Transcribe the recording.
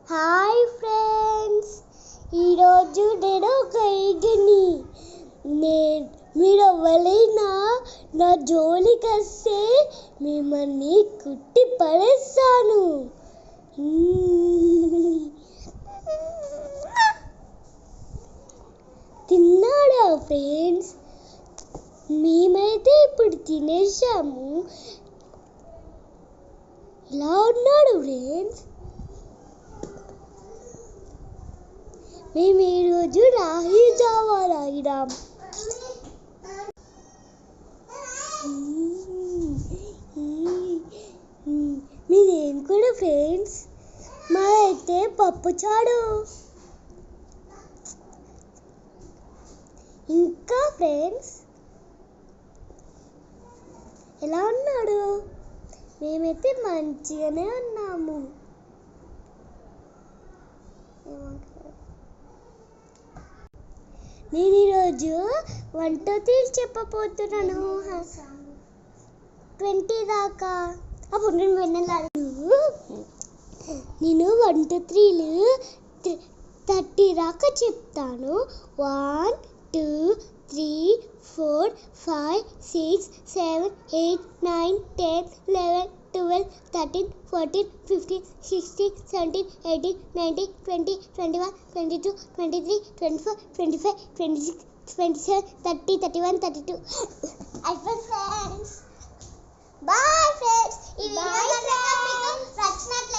Hi friends, ఈరోజు నేను ఒక ఐడిని మీరు ఎవరైనా నా జోలికి వస్తే మిమ్మల్ని కుట్టి పడేస్తాను. తిన్నాడా ఫ్రెండ్స్? మేమైతే ఇప్పుడు తినేసాము. ఇలా ఉన్నాడు ఫ్రెండ్స్. మేము ఈరోజు రాగి జావా తాగినాం. మీదేం కూడా ఫ్రెండ్స్? మాదైతే పప్పుచారు. ఇంకా ఫ్రెండ్స్ ఎలా ఉన్నాడు? మేమైతే మంచిగానే ఉన్నాము. నేను ఈరోజు 1 to 3 చెప్పబోతున్నాను. 20 దాకా. అప్పుడు నేను వినలేదు. నేను 1 to 3 30 దాకా చెప్తాను. 1 2 3 4 5 6 7 8 9 10 11 12 13 14 15 16 17 18 19 20 21 22 23 24 25 26 27 30 31 32. Friends. Bye friends. ఈ వీడియో మీకు నచ్చినట్లయితే